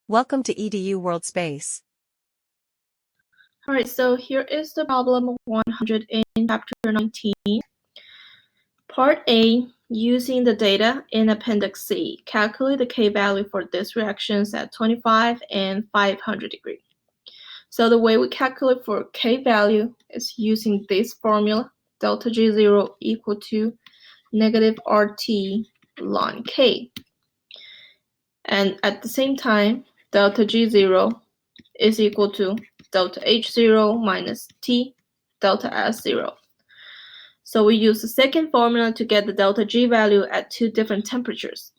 Welcome to EDU World Space. Alright, so here is the problem 100 in chapter 19. Part A, using the data in Appendix C, calculate the K value for these reactions at 25 and 500 degrees. So the way we calculate for K value is using this formula, delta G0 equal to negative RT ln K. And at the same time, delta G0 is equal to delta H0 minus T delta S0. So we use the second formula to get the delta G value at two different temperatures.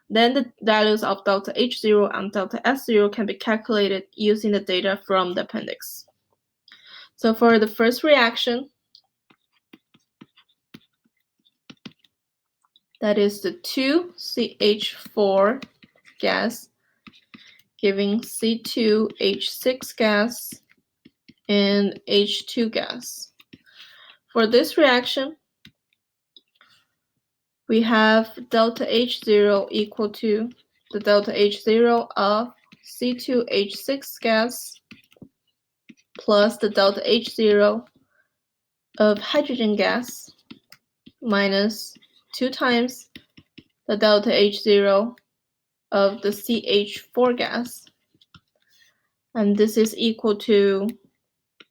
Then the values of delta H0 and delta S0 can be calculated using the data from the appendix. So for the first reaction, that is the 2CH4 gas giving C2H6 gas and H2 gas. For this reaction, we have delta H0 equal to the delta H0 of C2H6 gas plus the delta H0 of hydrogen gas minus 2 times the delta H0 of the CH4 gas. And this is equal to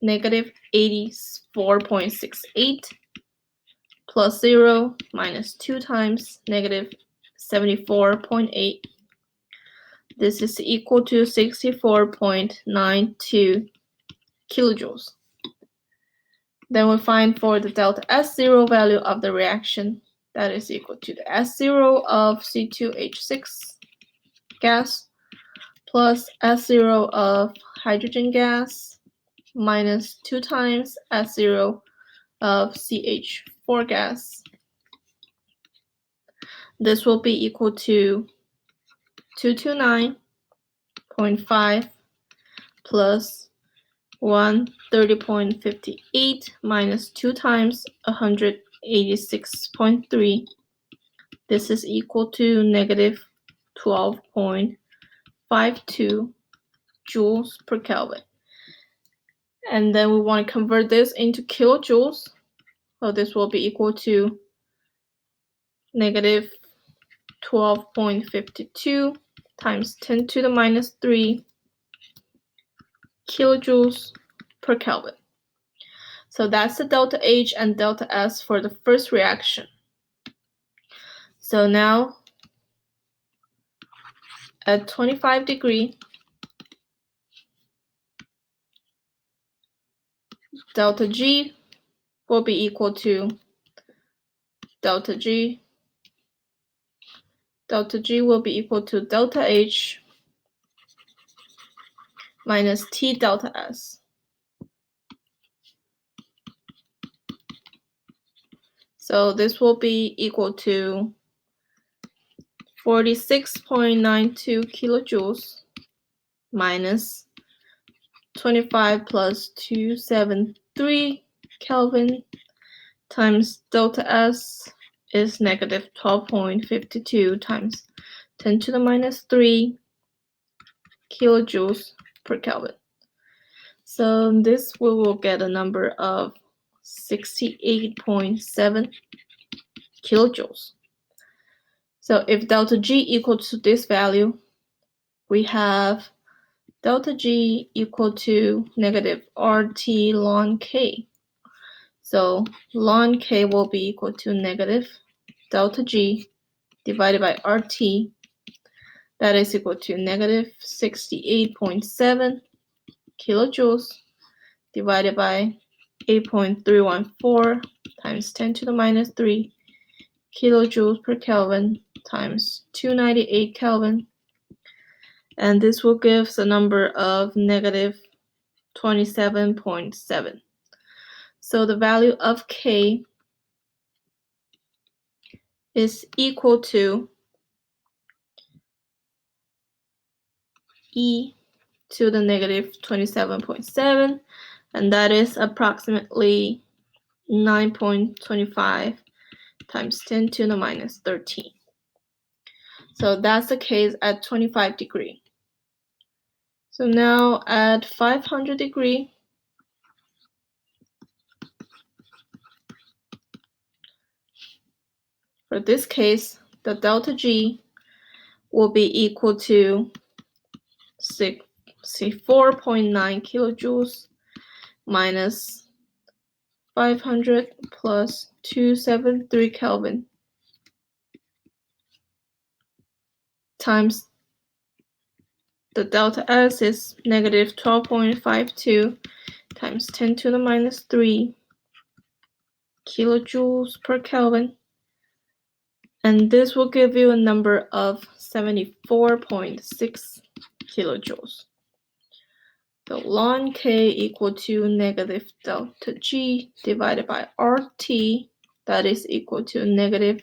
negative 84.68 plus 0 minus 2 times negative 74.8. This is equal to 64.92 kilojoules. Then we find for the delta S0 value of the reaction, that is equal to the S0 of C2H6 gas plus S0 of hydrogen gas minus 2 times S0 of CH4 gas. This will be equal to 229.5 plus 130.58 minus 2 times 186.3. This is equal to negative 12.52 joules per Kelvin. And then we want to convert this into kilojoules. So this will be equal to negative 12.52 times 10 to the minus 3 kilojoules per Kelvin. So that's the delta H and delta S for the first reaction. So now at 25 degrees, delta G will be equal to delta G. Delta G will be equal to delta H minus T delta S. So this will be equal to 46.92 kilojoules minus 25 plus 273 Kelvin times delta S is negative 12.52 times 10 to the minus 3 kilojoules per Kelvin. So this we will get a number of 68.7 kilojoules. So if delta G equals to this value, we have delta G equal to negative RT ln K. So ln K will be equal to negative delta G divided by RT. That is equal to negative 68.7 kilojoules divided by 8.314 times 10 to the minus 3 kilojoules per Kelvin times 298 Kelvin. And this will give us a number of negative 27.7. So the value of K is equal to E to the negative 27.7, and that is approximately 9.25 times 10 to the minus 13. So that's the case at 25 degrees. So now at 500 degree, for this case, the delta G will be equal to 4.9 kilojoules minus 500 plus 273 Kelvin times the delta S is negative 12.52 times 10 to the minus 3 kilojoules per Kelvin. And this will give you a number of 74.6 kilojoules. So ln K equal to negative delta G divided by RT, that is equal to negative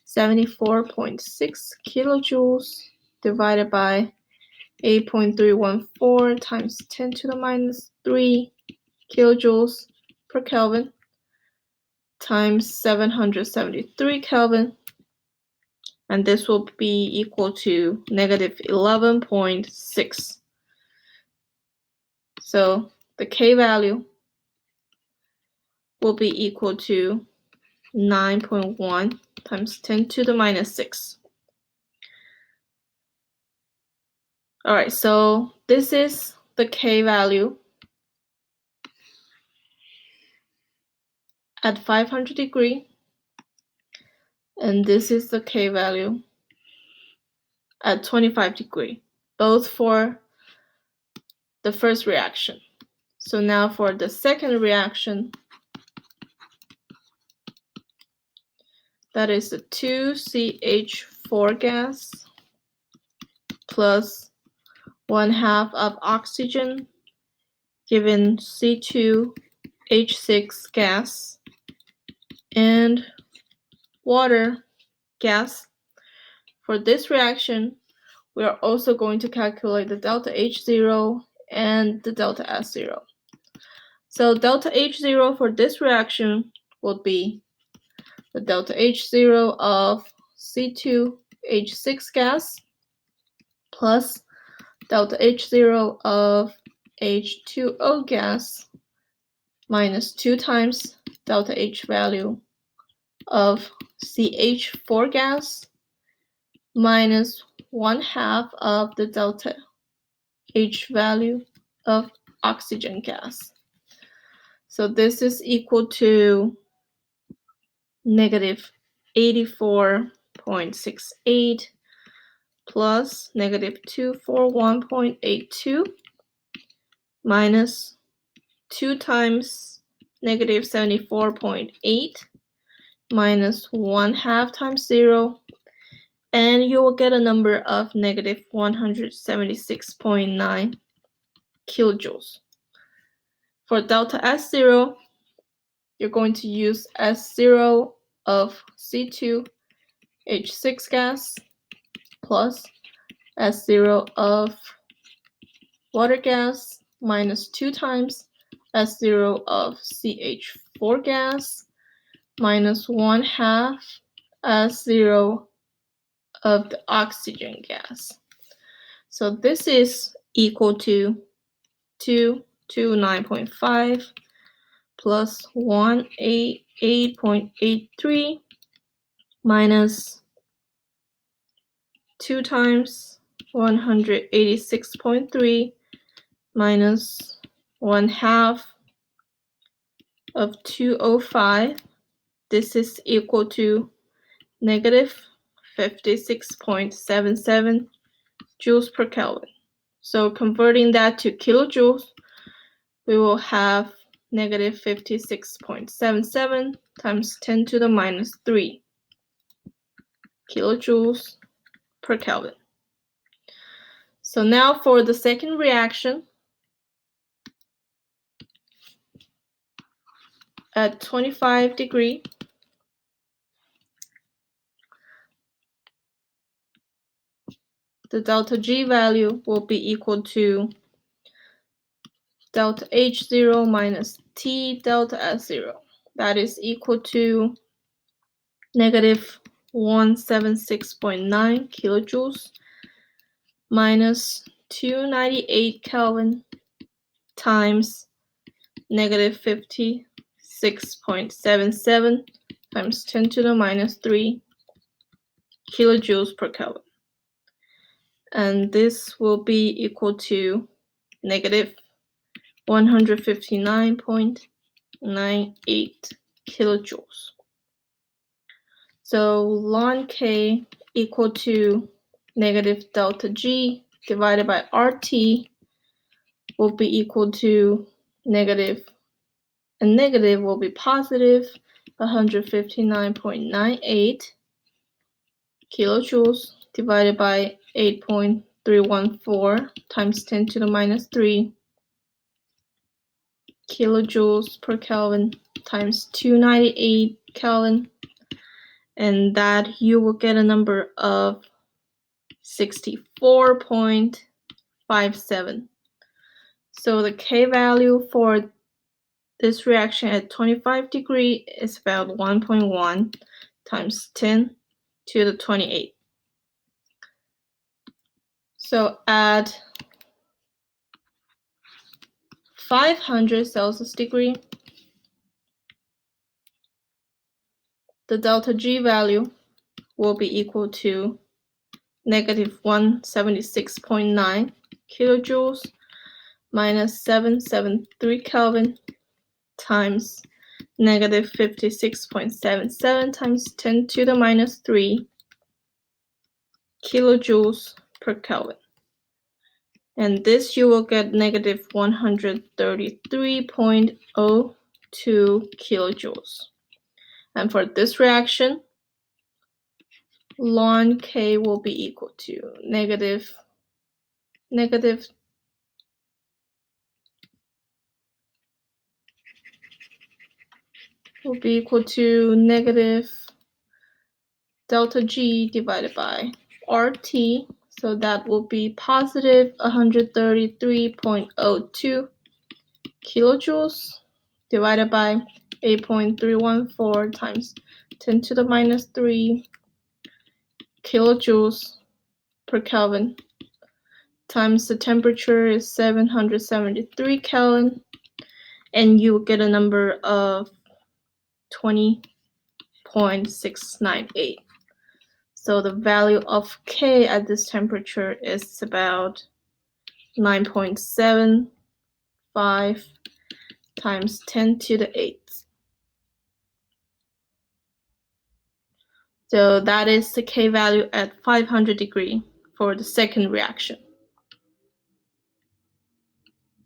74.6 kilojoules divided by 8.314 times 10 to the minus 3 kilojoules per Kelvin times 773 Kelvin. And this will be equal to negative 11.6. So the K value will be equal to 9.1 times 10 to the minus 6. All right, so this is the K value at 500 degree, and this is the K value at 25 degree, both for the first reaction. So now for the second reaction, that is the 2CH4 gas plus 1/2 of oxygen given C2H6 gas and water gas. For this reaction, we are also going to calculate the delta H0 and the delta S0. So delta H0 for this reaction will be the delta H0 of C2H6 gas plus delta H0 of H2O gas minus 2 times delta H value of CH4 gas minus 1/2 of the delta H value of oxygen gas. So this is equal to negative 84.68 plus negative 241.82 minus 2 times negative 74.8 minus 1/2 times 0, and you will get a number of negative 176.9 kilojoules. For delta S0, you're going to use S0 of C2H6 gas plus S0 of water gas minus 2 times S0 of CH4 gas minus 1/2 S0 of the oxygen gas. So this is equal to 229.5 plus 188.83 minus 2 times 186.3 minus 1/2 of 205. This is equal to negative 56.77 joules per Kelvin. So converting that to kilojoules, we will have negative 56.77 times 10 to the minus 3 kilojoules per Kelvin. So now for the second reaction, at 25 degree, the delta G value will be equal to delta H0 minus T delta S0. That is equal to negative 176.9 kilojoules minus 298 Kelvin times negative 56.77 times 10 to the minus 3 kilojoules per Kelvin. And this will be equal to negative 159.98 kilojoules. So ln K equal to negative delta G divided by RT will be equal to negative, and negative will be positive 159.98 kilojoules divided by 8.314 times 10 to the minus 3 kilojoules per Kelvin times 298 Kelvin, and that you will get a number of 64.57. So the K value for this reaction at 25 degrees is about 1.1 times 10 to the 28. So at 500 Celsius degree, the delta G value will be equal to negative 176.9 kilojoules minus 773 Kelvin times negative 56.77 times 10 to the minus 3 kilojoules per Kelvin. And this you will get negative 133.02 kilojoules. And for this reaction, ln K will be equal to negative will be equal to negative delta G divided by RT. So that will be positive 133.02 kilojoules divided by 8.314 times 10 to the minus 3 kilojoules per Kelvin times the temperature is 773 Kelvin, and you will get a number of 20.698. So the value of K at this temperature is about 9.75 times 10 to the 8th. So that is the K value at 500 degrees for the second reaction.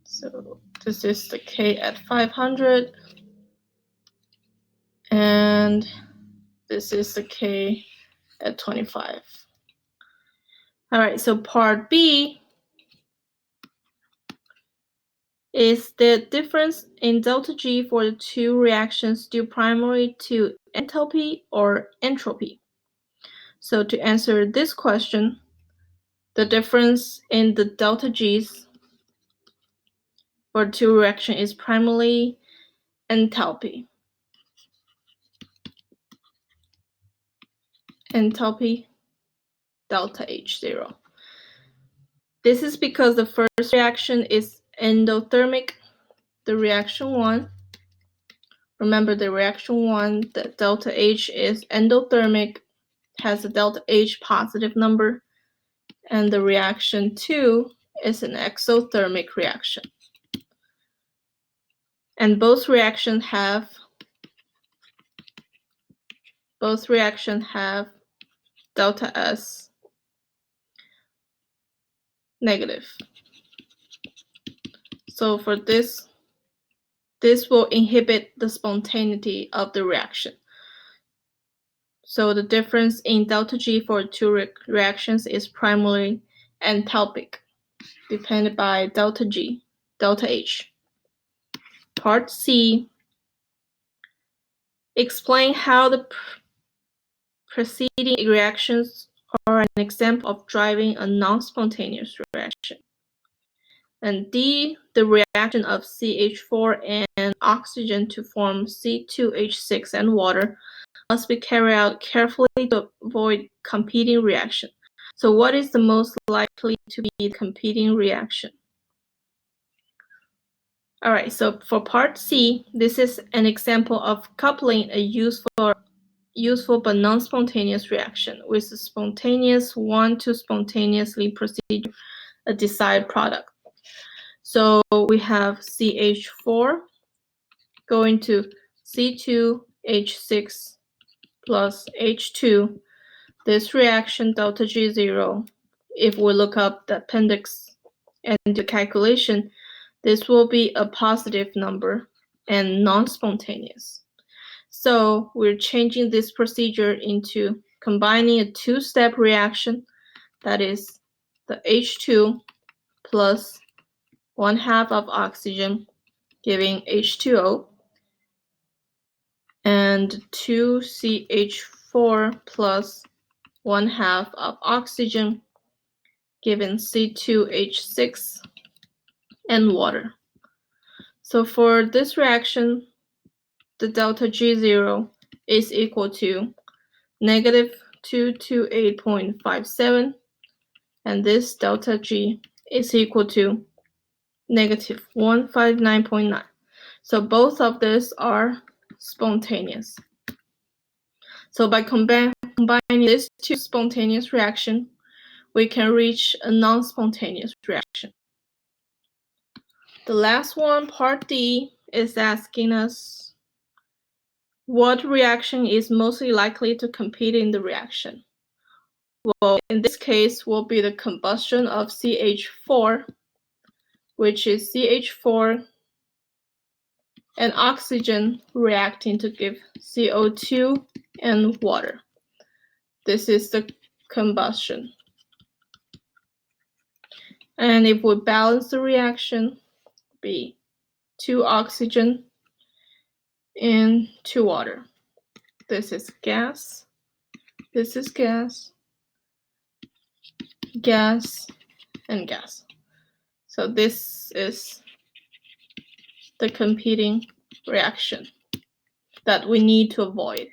So this is the K at 500, and this is the K at 25. All right, so part B is the difference in delta G for the two reactions due primarily to enthalpy or entropy. So to answer this question, the difference in the delta G's for two reactions is primarily enthalpy. Enthalpy delta H0. This is because the first reaction is endothermic. The reaction 1, remember the reaction 1, the delta H is endothermic, has a delta H positive number, and the reaction 2 is an exothermic reaction. And both reactions have delta S negative. So for this will inhibit the spontaneity of the reaction. So the difference in delta G for two reactions is primarily enthalpic, depended by delta H. Part C, explain how the preceding reactions are an example of driving a non-spontaneous reaction. And D, the reaction of CH4 and oxygen to form C2H6 and water must be carried out carefully to avoid competing reaction. So what is the most likely to be the competing reaction? All right, so for part C, this is an example of coupling a useful but non-spontaneous reaction with a spontaneous one to spontaneously proceed a desired product. So we have CH4 going to C2H6 plus H2. This reaction delta G0, if we look up the appendix and do calculation, this will be a positive number and non-spontaneous. So we're changing this procedure into combining a two-step reaction, that is the H2 plus 1/2 of oxygen, giving H2O, and 2CH4 plus 1/2 of oxygen, given C2H6, and water. So for this reaction, the delta G0 is equal to negative 228.57, and this delta G is equal to negative 159.9. So both of these are spontaneous. So by combining these two spontaneous reactions, we can reach a non-spontaneous reaction. The last one, part D, is asking us what reaction is mostly likely to compete in the reaction. Well, in this case, will be the combustion of CH4, which is CH4 and oxygen reacting to give CO2 and water. This is the combustion. And if we balance the reaction, be 2 oxygen and 2 water. This is gas, this is gas, gas, and gas. So this is the competing reaction that we need to avoid.